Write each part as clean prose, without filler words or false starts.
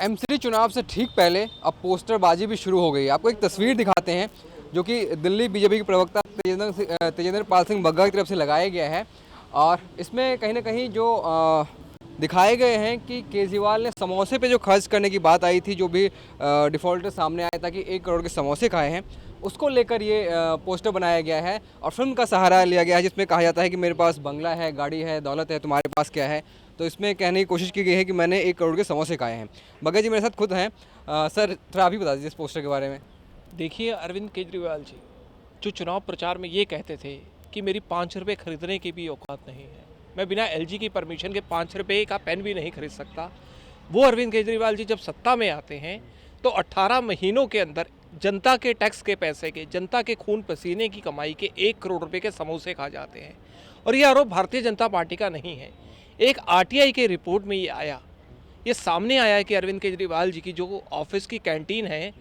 MCD चुनाव से ठीक पहले अब पोस्टरबाजी भी शुरू हो गई है। आपको एक तस्वीर दिखाते हैं जो कि दिल्ली बीजेपी के प्रवक्ता तेजेंद्र पाल सिंह बग्गा की तरफ से लगाया गया है। और इसमें कहीं ना कहीं जो दिखाए गए हैं कि केजरीवाल ने समोसे पे जो खर्च करने की बात आई थी, जो भी डिफ़ॉल्टर सामने आया था कि 1 करोड़ के समोसे खाए हैं, उसको लेकर ये पोस्टर बनाया गया है और फिल्म का सहारा लिया गया है, जिसमें कहा जाता है कि मेरे पास बंगला है, गाड़ी है, दौलत है, तुम्हारे पास क्या है। तो इसमें कहने की कोशिश की गई है कि मैंने 1 करोड़ के समोसे खाए हैं। बग्गा जी मेरे साथ खुद हैं। सर थोड़ा आप ही बता दीजिए इस पोस्टर के बारे में। देखिए, अरविंद केजरीवाल जी जो चुनाव प्रचार में ये कहते थे कि मेरी 5 रुपये खरीदने की भी औकात नहीं है, मैं बिना एलजी की परमिशन के 5 रुपये का पेन भी नहीं खरीद सकता, वो अरविंद केजरीवाल जी जब सत्ता में आते हैं तो 18 महीनों के अंदर जनता के टैक्स के पैसे के, जनता के खून पसीने की कमाई के 1 करोड़ रुपए के समोसे खा जाते हैं। और ये आरोप भारतीय जनता पार्टी का नहीं है। एक आरटीआई के रिपोर्ट में ये सामने आया है कि अरविंद केजरीवाल जी की जो ऑफिस की कैंटीन है,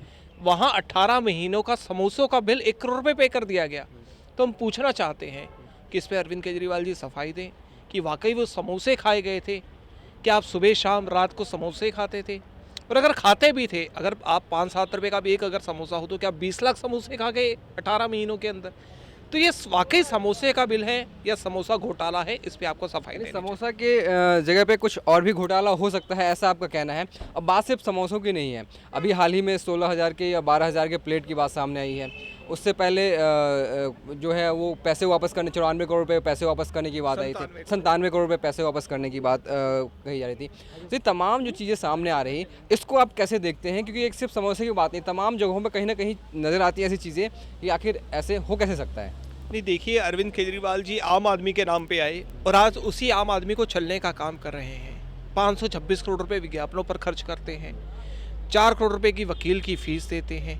वहाँ 18 महीनों का समोसों का बिल 1 करोड़ रुपये पे कर दिया गया। तो हम पूछना चाहते हैं कि इस पर अरविंद केजरीवाल जी सफाई दें कि वाकई वो समोसे खाए गए थे, कि आप सुबह शाम रात को समोसे खाते थे, और अगर खाते भी थे, अगर आप 5-7 रुपये का भी एक अगर समोसा हो तो क्या 20 लाख समोसे खा गए 18 महीनों के अंदर? तो ये वाकई समोसे का बिल है या समोसा घोटाला है, इस पे आपको सफाई देनी चाहिए। समोसा के जगह पे कुछ और भी घोटाला हो सकता है, ऐसा आपका कहना है। अब बात सिर्फ समोसों की नहीं है। अभी हाल ही में 16,000 के या 12,000 के प्लेट की बात सामने आई है। उससे पहले जो है वो पैसे वापस करने, 94 करोड़ रुपये पैसे वापस करने की बात आई थी, 97 करोड़ रुपये पैसे वापस करने की बात कही जा रही थी। तो ये तमाम जो चीज़ें सामने आ रही, इसको आप कैसे देखते हैं? क्योंकि एक सिर्फ समोसे की बात नहीं, तमाम जगहों पर कहीं ना कहीं नज़र आती है ऐसी चीज़ें कि आखिर ऐसे हो कैसे सकता है। नहीं, देखिए, अरविंद केजरीवाल जी आम आदमी के नाम पे आए और आज उसी आम आदमी को छलने का काम कर रहे हैं। 526 करोड़ रुपए विज्ञापनों पर खर्च करते हैं, 4 करोड़ रुपए की वकील की फीस देते हैं।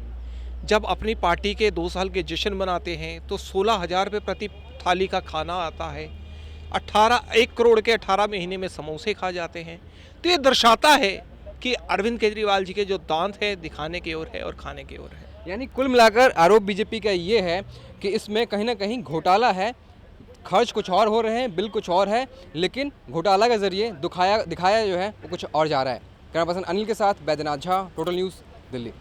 जब अपनी पार्टी के 2 साल के जश्न मनाते हैं तो 16,000 रुपये प्रति थाली का खाना आता है। 1 करोड़ के 18 महीने में समोसे खा जाते हैं। तो ये दर्शाता है कि अरविंद केजरीवाल जी के जो दांत है दिखाने की ओर है और खाने की ओर है। यानी कुल मिलाकर आरोप बीजेपी का ये है कि इसमें कहीं ना कहीं घोटाला है, खर्च कुछ और हो रहे हैं, बिल कुछ और है, लेकिन घोटाला के जरिए दिखाया जो है वो कुछ और जा रहा है। कैमरा पर्सन अनिल के साथ बैद्यनाथ झा, टोटल न्यूज़, दिल्ली।